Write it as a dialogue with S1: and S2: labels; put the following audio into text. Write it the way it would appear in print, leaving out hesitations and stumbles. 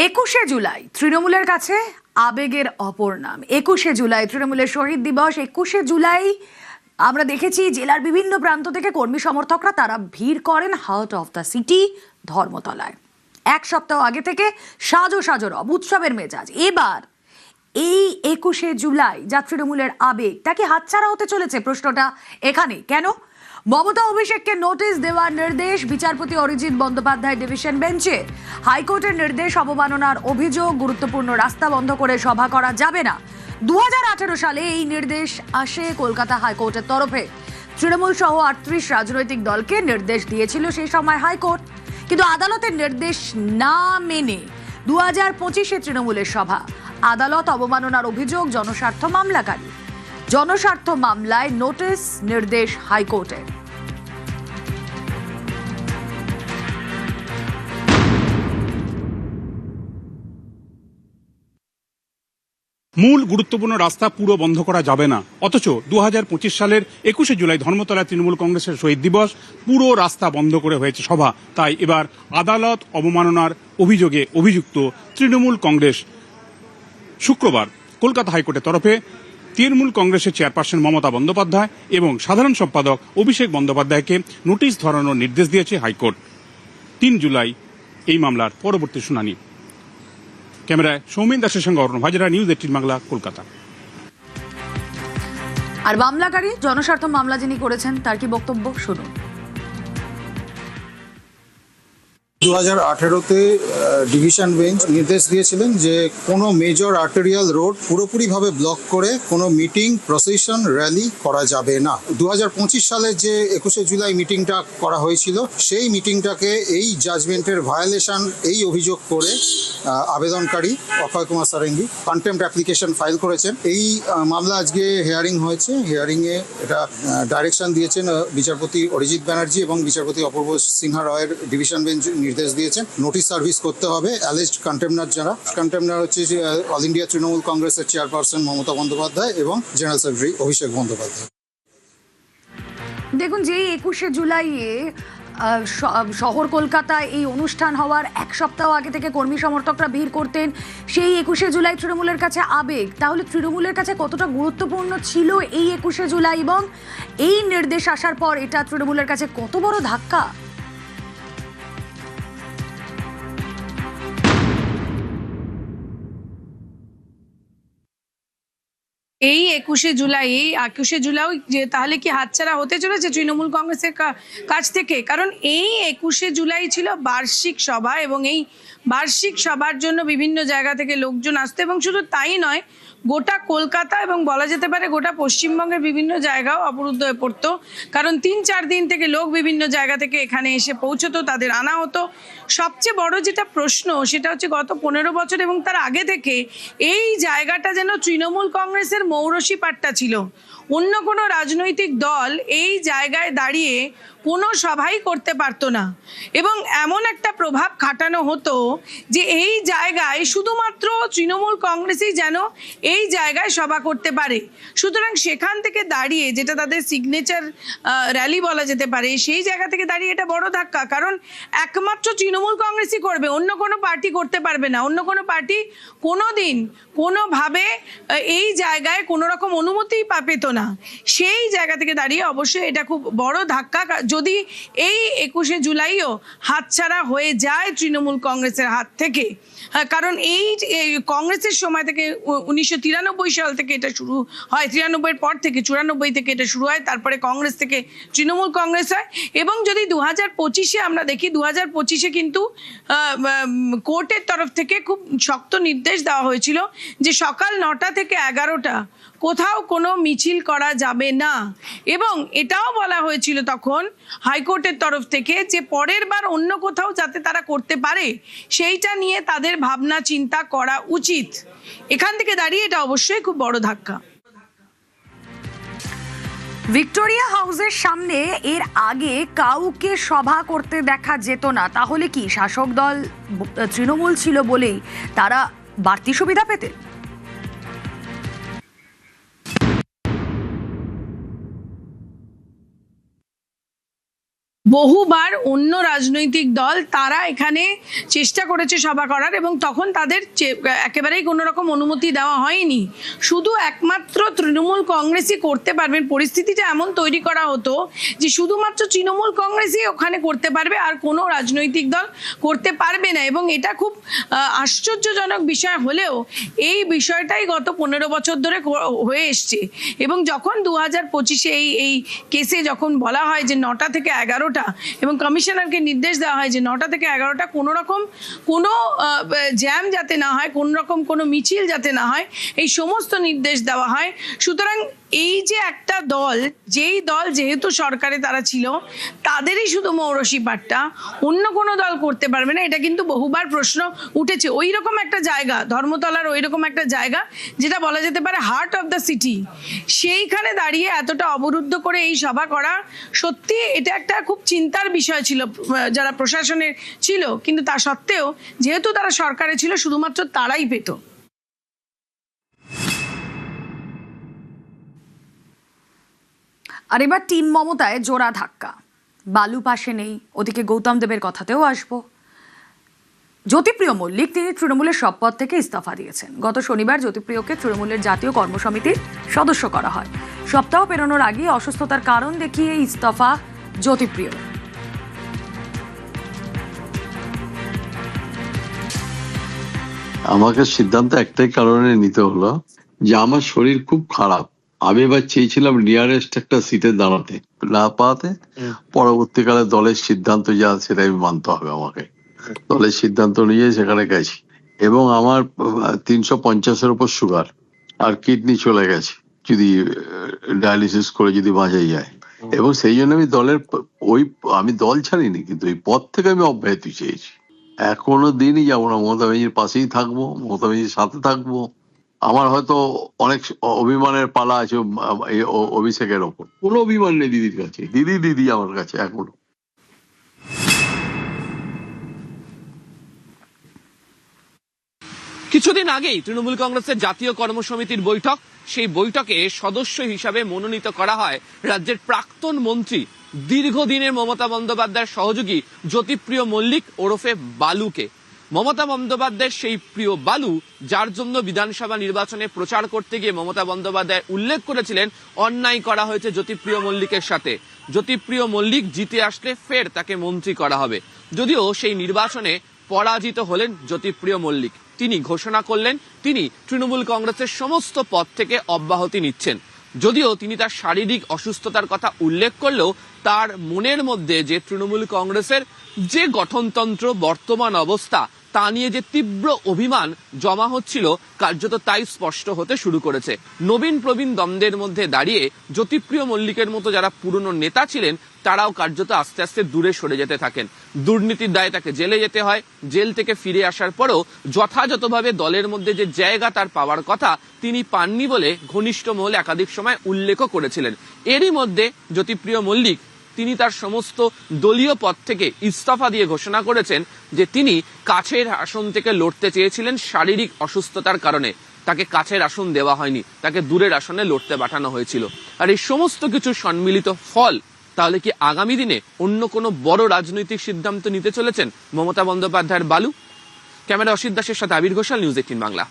S1: 21শে জুলাই তৃণমূলের কাছে আবেগের অপর নাম। 21শে জুলাই তৃণমূলের শহীদ দিবস। 21শে জুলাই আমরা দেখেছি জেলার বিভিন্ন প্রান্ত থেকে কর্মী সমর্থকরা তারা ভিড় করেন হার্ট অফ দ্য সিটি ধর্মতলায়। এক সপ্তাহ আগে থেকে সাজো সাজো রব, উৎসবের মেজাজ। এবার এই 21শে জুলাই যা তৃণমূলের আবেগ তা কি হাতছাড়া হতে চলেছে? প্রশ্নটা এখানে। কেন? মমতা অভিষেককে নোটিশ দেওয়ার নির্দেশ বিচারপতি অরিজিৎ বন্দ্যোপাধ্যায় ডিভিশন বেঞ্চে। হাইকোর্টের নির্দেশ, অবমাননার অভিযোগ, গুরুত্বপূর্ণ রাস্তা বন্ধ করে সভা করা যাবে না। 2018 সালে এই নির্দেশ আসে কলকাতা হাইকোর্টের তরফে। তৃণমূল সহ 38 রাজনৈতিক দলকে নির্দেশ দিয়েছিল সেই সময় হাইকোর্ট, কিন্তু আদালতের নির্দেশ না মেনে 2025-এ তৃণমূলের সভা। আদালত অবমাননার অভিযোগ, জনস্বার্থ মামলাকারী। জনস্বার্থ মামলায় নোটিশ, নির্দেশ হাইকোর্টের।
S2: মূল গুরুত্বপূর্ণ রাস্তা পুরো বন্ধ করা যাবে না, অথচ 2025 সালের 21শে জুলাই ধর্মতলা তৃণমূল কংগ্রেসের শহীদ দিবস, পুরো রাস্তা বন্ধ করে হয়েছে সভা। তাই এবার আদালত অবমাননার অভিযোগে অভিযুক্ত তৃণমূল কংগ্রেস শুক্রবার কলকাতা হাইকোর্টের তরফে তৃণমূল কংগ্রেসের চেয়ারপারসন মমতা বন্দ্যোপাধ্যায় এবং সাধারণ সম্পাদক অভিষেক বন্দ্যোপাধ্যায়কে নোটিশ ধরানোর নির্দেশ দিয়েছে হাইকোর্ট। 3 জুলাই এই মামলার পরবর্তী শুনানি। ক্যামেরায় সৌমেন দাসের সঙ্গে অরুণ হাজরা, নিউজ 18 বাংলা, কলকাতা।
S1: আর মামলাকারী, জনস্বার্থ মামলা যিনি করেছেন তার কি বক্তব্য শুনুন।
S3: 2018-তে ডিভিশন বেঞ্চ নির্দেশ দিয়েছিলেন যে কোনো মেজর আর্টেরিয়াল রোড পুরোপুরিভাবে ব্লক করে কোনো মিটিং, প্রসেশন, র্যালি করা যাবে না। 2025 সালে যে 21শে জুলাই মিটিংটা করা হয়েছিল সেই মিটিংটাকে এই জাজমেন্টের ভায়োলেশন এই অভিযোগ করে আবেদনকারী Akshay Kumar Sarangi contempt application file করেছেন। এই মামলা আজকে হিয়ারিং হয়েছে। হিয়ারিংয়ে এটা ডাইরেকশন দিয়েছেন বিচারপতি অরিজিৎ ব্যানার্জি এবং বিচারপতি অপূর্ব সিনহা রয়ের ডিভিশন বেঞ্চ নির্দেশ দিয়েছেন নোটিশ সার্ভিস করতে হবে অ্যালিজড কন্টেমনার যারা। কন্টেমনার হচ্ছে অল ইন্ডিয়া তৃণমূল কংগ্রেসের চেয়ারপারসন মমতা বন্দ্যোপাধ্যায় এবং জেনারেল সেক্রেটারি অভিষেক বন্দ্যোপাধ্যায়।
S1: দেখুন, যেই 21শে জুলাইয়ে শহর কলকাতায় এই অনুষ্ঠান হওয়ার এক সপ্তাহ আগে থেকে কর্মী সমর্থকরা ভিড় করতেন, সেই 21শে জুলাই তৃণমূলের কাছে আবেগ। তাহলে তৃণমূলের কাছে কতটা গুরুত্বপূর্ণ ছিল এই 21শে জুলাই, এবং এই নির্দেশ আসার পর এটা তৃণমূলের কাছে কত বড় ধাক্কা?
S4: এই 21শে জুলাই যে তাহলে কি হাতছাড়া হতে চলেছে তৃণমূল কংগ্রেসের কাছ থেকে? কারণ এই 21শে জুলাই ছিল বার্ষিক সভা, এবং এই বার্ষিক সভার জন্য বিভিন্ন জায়গা থেকে লোকজন আসতো, এবং শুধু তাই নয়, গোটা কলকাতা এবং বলা যেতে পারে গোটা পশ্চিমবঙ্গের বিভিন্ন জায়গাও অবরুদ্ধ হয়ে পড়তো। কারণ 3-4 দিন থেকে লোক বিভিন্ন জায়গা থেকে এখানে এসে পৌঁছতো, তাদের আনা হতো। সবচেয়ে বড় যেটা প্রশ্ন সেটা হচ্ছে গত 15 বছর এবং তার আগে থেকে এই জায়গাটা যেন তৃণমূল কংগ্রেসের মৌরসি পাট্টা ছিল। অন্য কোনো রাজনৈতিক দল এই জায়গায় দাঁড়িয়ে কোনো সভাই করতে পারতো না, এবং এমন একটা প্রভাব খাটানো হতো যে এই জায়গায় শুধুমাত্র তৃণমূল কংগ্রেসই যেন এই জায়গায় সভা করতে পারে। সুতরাং সেখান থেকে দাঁড়িয়ে, যেটা তাদের সিগনেচার র্যালি বলা যেতে পারে, সেই জায়গা থেকে দাঁড়িয়ে এটা বড় ধাক্কা। কারণ একমাত্র তৃণমূল কংগ্রেসই করবে, অন্য কোনো পার্টি করতে পারবে না। অন্য কোনো পার্টি কোনো দিন কোনোভাবে এই জায়গায় কোনো রকম অনুমতিই পেত না। সেই জায়গা থেকে দাঁড়িয়ে অবশ্যই এটা খুব বড় ধাক্কা যদি এই 21শে জুলাইও হাতছাড়া হয়ে যায় তৃণমূল কংগ্রেসের হাত থেকে। কারণ এই কংগ্রেসের সময় থেকে 1993 সাল থেকে এটা শুরু হয়, 93-এর পর থেকে 94 থেকে এটা শুরু হয়, তারপরে কংগ্রেস থেকে তৃণমূল কংগ্রেস হয়। এবং যদি 2025-এ আমরা দেখি, 2025-এ কিন্তু কোর্টের তরফ থেকে খুব শক্ত নির্দেশ দেওয়া হয়েছিল যে সকাল 9টা থেকে 11টা কোথাও কোনো মিছিল করা যাবে না, এবং এটাও বলা হয়েছিল তখন হাইকোর্টের তরফ থেকে যে পরের বার অন্য কোথাও যাতে তারা করতে পারে সেইটা নিয়ে তাদের ভাবনা চিন্তা করা উচিত। এখান থেকে দাঁড়িয়ে এটা অবশ্যই খুব বড় ধাক্কা।
S1: ভিক্টোরিয়া হাউসের সামনে এর আগে কাউকে সভা করতে দেখা যেত না। তাহলে কি শাসক দল তৃণমূল ছিল বলেই তারা বাড়তি সুবিধা পেতেন?
S4: বহুবার অন্য রাজনৈতিক দল তারা এখানে চেষ্টা করেছে সভা করার, এবং তখন তাদের একেবারেই কোনো রকম অনুমতি দেওয়া হয়নি। শুধু একমাত্র তৃণমূল কংগ্রেসই করতে পারবেন। পরিস্থিতিটা এমন তৈরি করা হতো যে শুধুমাত্র তৃণমূল কংগ্রেসই ওখানে করতে পারবে, আর কোনো রাজনৈতিক দল করতে পারবে না। এবং এটা খুব আশ্চর্যজনক বিষয় হলেও এই বিষয়টাই গত 15 বছর ধরে হয়ে এসছে। এবং যখন 2025-এ এই কেসে যখন বলা হয় যে 9টা থেকে 11টা, এবং কমিশনারকে নির্দেশ দেওয়া হয় যে 9টা থেকে 11টা কোনো রকম কোনো জ্যাম যাতে না হয়, কোনো রকম কোনো মিছিল যাতে না হয়, এই সমস্ত নির্দেশ দেওয়া হয়। সুতরাং এই যে একটা দল, যেই দল যেহেতু সরকারে তারা ছিল, তাদেরই শুধু মৌরসি পাট্টা, অন্য কোনো দল করতে পারবে না, এটা কিন্তু বহুবার প্রশ্ন উঠেছে। ওই রকম একটা জায়গা, ধর্মতলার ওই রকম একটা জায়গা যেটা বলা যেতে পারে হার্ট অফ দ্য সিটি, সেইখানে দাঁড়িয়ে এতটা অবরুদ্ধ করে এই সভা করা, সত্যি এটা একটা খুব চিন্তার বিষয় ছিল যারা প্রশাসনের ছিল। কিন্তু তা সত্ত্বেও যেহেতু তারা সরকারে ছিল, শুধুমাত্র তারাই পেত।
S1: আর এবার টিম মমতায় জোড়া ধাক্কা, বালু পাশে নেই। ওদিকে গৌতম দেবের কথাতেও আসবো। জ্যোতিপ্রিয় মল্লিক তিনি তৃণমূলের সব পদ থেকে ইস্তফা দিয়েছেন। গত শনিবার জ্যোতিপ্রিয়কে তৃণমূলের জাতীয় কর্মসমিতির সদস্য করা হয়। সপ্তাহ পেরোনোর আগে অসুস্থতার কারণ দেখিয়ে ইস্তফা জ্যোতিপ্রিয়।
S5: আমাকে সিদ্ধান্ত একটাই কারণে নিতে হলো যে আমার শরীর খুব খারাপ। আমি এবার চেয়েছিলাম নিয়ারেস্ট একটা সিটে দাঁড়াতে, না পাওয়াতে পরবর্তীকালে দলের সিদ্ধান্ত যা সেটা আমি মানতে হবে আমাকে। দলের সিদ্ধান্ত নিয়ে সেখানে গেছি, এবং আমার 350-এর উপর সুগার, আর কিডনি চলে গেছে যদি ডায়ালিসিস করে যদি বাঁচাই যায়। এবং সেই জন্য আমি আমি দল ছাড়িনি, কিন্তু এই পদ থেকে আমি অব্যাহতি চেয়েছি। এখনো দিনই যাবো না, মমতা ব্যানার্জির পাশেই থাকবো, মমতা ব্যানার্জির সাথে থাকবো। আমার হয়তো অনেক অভিমানের পালা আছে অভিষেকের ওপর, কোনো অভিমান নেই দিদির কাছে। দিদি আমার কাছে এখনো।
S6: কিছুদিন আগেই তৃণমূল কংগ্রেসের জাতীয় কর্মসমিতির বৈঠক, সেই বৈঠকে সদস্য হিসাবে মনোনীত করা হয় রাজ্যের প্রাক্তন মন্ত্রী, দীর্ঘদিনের মমতা বন্দ্যোপাধ্যায়ের সহযোগী জ্যোতিপ্রিয় মল্লিক ওরফে বালুকে। মমতা বন্দ্যোপাধ্যায়ের সেই প্রিয় বালু, যার জন্য বিধানসভা নির্বাচনে প্রচার করতে গিয়ে মমতা বন্দ্যোপাধ্যায় উল্লেখ করেছিলেন অন্যায় করা হয়েছে জ্যোতিপ্রিয় মল্লিকের সাথে, জ্যোতিপ্রিয় মল্লিক জিতে আসলে ফের তাকে মন্ত্রী করা হবে। যদিও সেই নির্বাচনে পরাজিত হলেন জ্যোতিপ্রিয় মল্লিক। তিনি ঘোষণা করলেন তিনি তৃণমূল কংগ্রেসের সমস্ত পদ থেকে অব্যাহতি নিচ্ছেন। যদিও তিনি তার শারীরিক অসুস্থতার কথা উল্লেখ করলেও তার মনের মধ্যে যে তৃণমূল কংগ্রেসের যে গঠনতন্ত্র, বর্তমান অবস্থা, তা নিয়ে যে তীব্র অভিমান জমা হচ্ছিল, কার্যত তাই স্পষ্ট হতে শুরু করেছে। নবীন প্রবীণ দ্বন্দ্বের মধ্যে দাঁড়িয়ে জ্যোতিপ্রিয় মল্লিকের মতো যারা পুরনো নেতা ছিলেন, তারাও কার্যত আস্তে আস্তে দূরে সরে যেতে থাকেন। দুর্নীতির দায়ে তাকে জেলে যেতে হয়। জেল থেকে ফিরে আসার পরেও যথাযথভাবে দলের মধ্যে যে জায়গা তার পাওয়ার কথা, তিনি পাননি বলে ঘনিষ্ঠ মহলে একাধিক সময় উল্লেখও করেছিলেন। এরই মধ্যে জ্যোতিপ্রিয় মল্লিক তিনি তার সমস্ত দলীয় পদ থেকে ইস্তফা দিয়ে ঘোষণা করেছেন যে তিনি কাছের আসন থেকে লড়তে চেয়েছিলেন শারীরিক অসুস্থতার কারণে। তাকে কাছের আসন দেওয়া হয়নি, তাকে দূরের আসনে লড়তে পাঠানো হয়েছিল। আর এই সমস্ত কিছু সম্মিলিত ফল, তাহলে কি আগামী দিনে অন্য কোনো বড় রাজনৈতিক সিদ্ধান্ত নিতে চলেছেন মমতা বন্দ্যোপাধ্যায়ের বালু? ক্যামেরা অসিত দাসের সাথে আবির ঘোষাল, নিউজ 18 বাংলা।